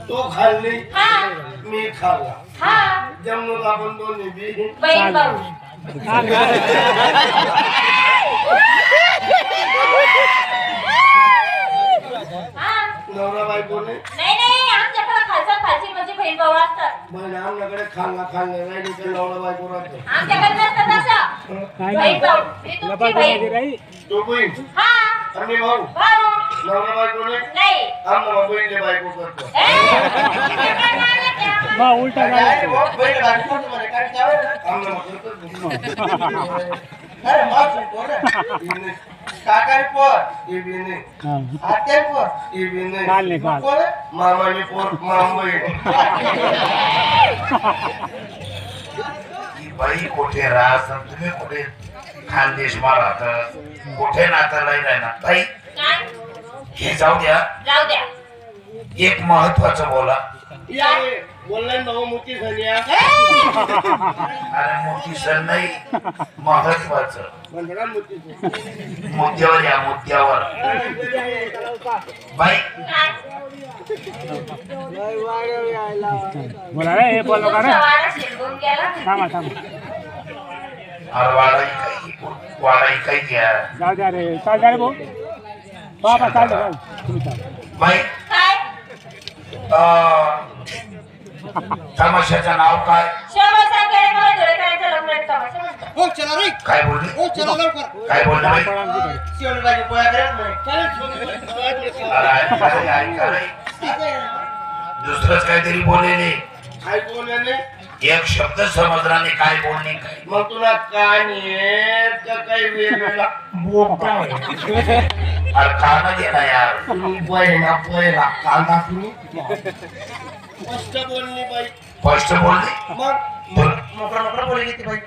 तू खाल्ली हा मी खाल्ला हा जमून आपण दोन्ही बी बहीण भाऊ हा नवरा बायकोने नाही नाही आमच्याकडे खालचा खालची म्हणजे बहीण भाऊ असतात बहीण आमच्याकडे खाल्ला खाल्ला नाही तर नवरा बायको राहतो आमच्याकडे नसतं तसं बहीण भाऊ ही तुमची बहीण तो बहीण हा आणि भाऊ भाऊ नवरा बायकोने नाही आम्हाला बहीणले बायको करतो मग उलटा काय भाऊ, बहीण बायको करतो म्हणे, काय चालेल? आम्हाला करतो. अरे माफ कोण काकाई पोर हे बी नाही आत्याई पोर हे बी नाही कोण मामानी पोर मामबई ही बाई कुठे राहत तुम्ही कुठे खानदेश मा राहत कुठे नातं राहिलाय ना ताई काय हे जाऊ द्या जाऊ द्या एक महत्वाचं बोला बोललाय भाऊ मोठी झाली अरे मोठी सण नाही महत्वाचं मुद्द्यावर या मुद्द्यावर बाई बोला रे हे बोल नका रे वारा शिरवून गेला थांबा थांबा अरे वाडाई काही घ्या जाऊ द्या रे चाल द्या रे भाऊ बाबा चाल द्या तुम्ही चाल बाई काय तमाशाचं नाव काय शोभा सांगेल मला धुळेकरांच्या लग्नात तमाशा म्हणतात हो चला रे काय बोलली हो चला लवकर काय बोलली बाई शिवणी बाजी पोळ्या करत नाही अरे ऐका रे दुसरंच काहीतरी बोललेले काय बोलले एक शब्द समजला नाही काय बोलणे काय मग तुला कान येत का काही वेगळा बोका अरे कान घे ना यार तुम्ही बहिणा पहिला कांदा तुम्ही स्पष्ट बोलली बाई स्पष्ट बोलली मग बोल. मोकळा मोकळा बोलली किती बाई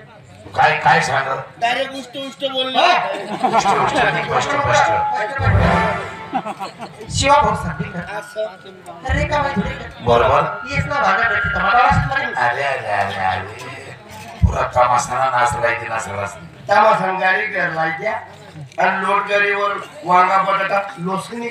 काय काय सांग डायरेक्ट उष्ट उष्ट बोलली स्पष्ट स्पष्ट नाही, स्पष्ट स्पष्ट शिवा भाऊ सांगते असं अरे का माहिती बरोबर येस ना भागा भेटते मला वाटतं अरे अरे अरे अरे पुरा तमाशाला नाचलाय की नाचला तमा संगारी करला त्या आणि लोटगरीवर वांगा बटाटा लोसनी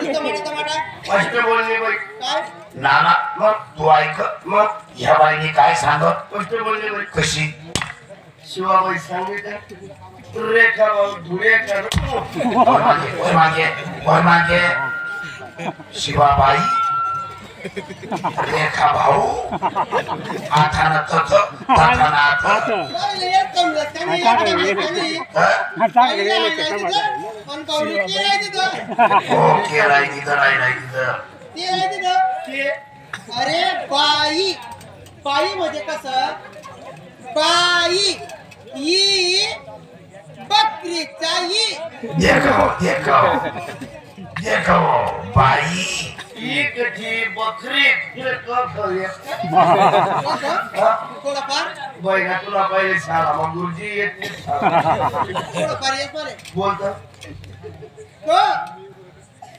स्पष्ट बोलली बाई काय नाना मग तू ऐक मग ह्या बाईने काय सांगत स्पष्ट बोलली बाई कशी शिवाबाई सांगितलं रेखा भाऊ धुळे कर ओय मागे ओय मागे शिवाबाई रेखा भाऊ आठाना तथ तथाना अथ ओके राय तिथं राय तिथं अरे बाई बाई म्हणजे कसं बाई ही बकरीचा ही देखो देखो देखो बाई एक जी बकरी हे तो खाऊया थोडंफार बैना तुला पहिले शाळा मग गुरुजी येत नाही थोडंफार येत मला बोलतो गो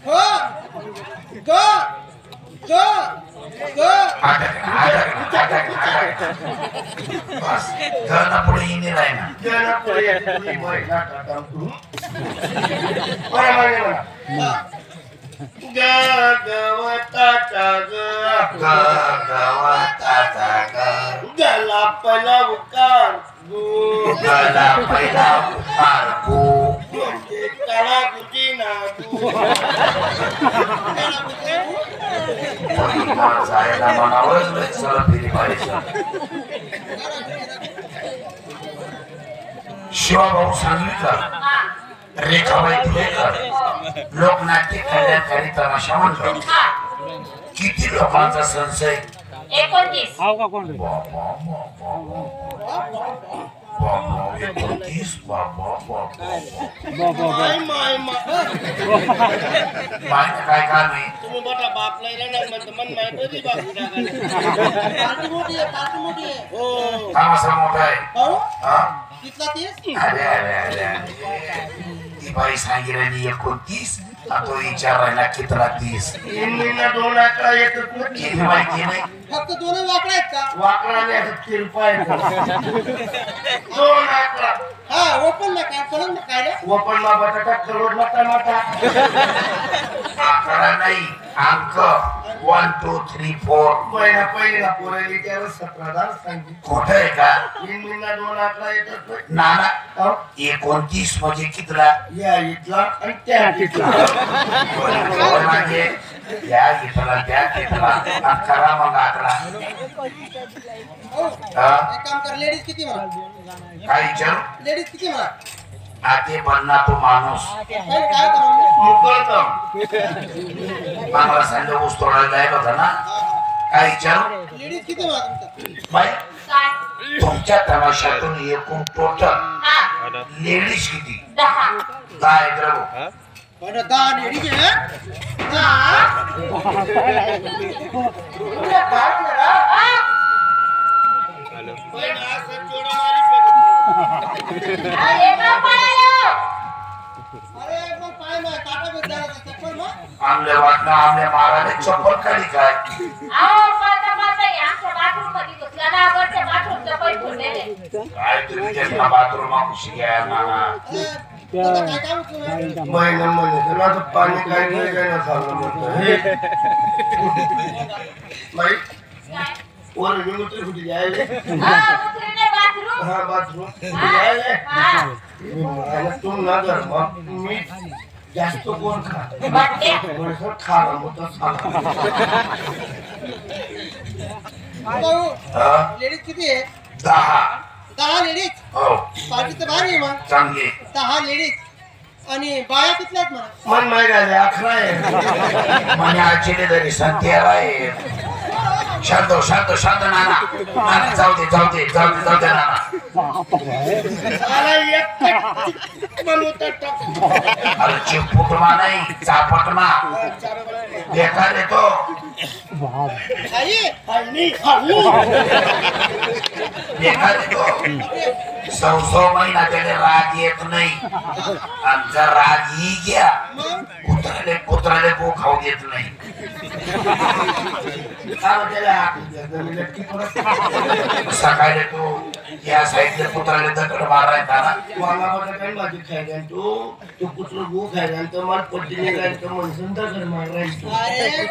हो गो गो गो बस घरना पुढे येणे राही ना ज्याला पुढे येते तुम्ही बैना टाटा तू बरं मागे म्हणा गवताचा गवताचा गला पहिला उकार गला पहिला उतार गो काळा गुटी ना जायला मनावरच चला फिरी पाहिजे शिवाभाऊ सांगितलं रेखाबाई धुळेकर लोकनाट्य कल्याणकारी तमाशा म्हणतो किती लोकांचा संशय 29 हाव का कोण रे माय माय काय काम आहे तुम्ही बटा बापला येणार म्हणतो मन माहिती तरी बापू टाकायला पार्टी मोठी आहे पार्टी मोठी आहे हो तमाशा मोठा आहे हो हा? कितला 30 अरे अरे अरे अरे ती बाई सांगितली 29 तो विचार राहिला कितला 30 इंदिना दोन आकडा येतच किती माहिती नाही फक्त दोन वाकडे आहेत का वाकडाने असं तिरपा येतो दोन आकडा हा ओपन ना काय कळून ना काय रे वपन मा बटाटा करोड मा टमाटा आकडा नाही अंक 1 2 3 4 पहिला पोरायला त्यावर 17 सांगितलं. खोट आहे का इंग्लिशला 2 आकडा येतात ना. नाना हो. 29 म्हणजे कितला या इथला आणि त्या इथला. म्हणजे या घेतला त्या घेतला करा मग आकडा हो हा? एक काम कर लेडीज किती म्हणा काय विचारू लेडीज किती म्हणा आते बनना तो माणूस पहिले काय करा मोकळतं. मागला संडे ऊस तोडायला जायला होता ना काय विचारू लेडीज किती म्हणा तुमचा बाई काय तुमच्या तमाशातून एकूण टोटल हा लेडीज किती 10 10 आहेत रे भाऊ. पण 10 लेडीज आहे 10 तुला काय झालं? एका पायाला अरे पण पाय मग काटा भेटला चप्पल मग आमले वाटणं आमले मारायला चप्पल काढी काय आओ पाता पाता आमच्या बाथरूम मध्ये घुसला ना वरच्या बाथरूमचा पैसे ठेवलेले काय तुम्ही त्यांना बाथरूम मागूशी घ्या नाना अरे आता काय काम तुला महिना महिने तर आता पाणी काय नाही काय ना झालं म्हणतं. हे. बाई काय वर विमुत्री कुठे जायले? उतरले बाथरूम हा बाथरूम जायले. हा तू ना कर मग मी जास्त कोण खा बट्टे थोडंसं खाणं मोठं सांग. भाऊ हा? लेडीज किती आहे 10 लेडीज हो पार्टी तर भारी आहे मग चांगली 10 लेडीज आणि बाया कितल्या आहेत म्हणा मन नाही झाले 11 आहे. म्हणे आजीने तरी संत्याला आहे शांत हो, शांत शांत नाना नाना जाऊ दे जाऊ दे जाऊ दे जाऊ दे नाना मला एक बनवता टाक. अरे चिपटमा नाही चापटमा बेकार येतो आई खाल्ली खाल्ली. बेकार येतो 6 महिना त्याला राग येत नाही आमचा राग ही घ्या कुत्राले गो खाऊ देत नाही काय त्याला हाकून द्या. लटकी परत सकाळी तू या साईडला कुत्राले दगड मारायचा ना मला बटाटा आणि भाजी खायला आणि तू कुठलं गो खायला आणि तो मला पट्टी निघायला तर म्हणून दगड मारायचं. अरे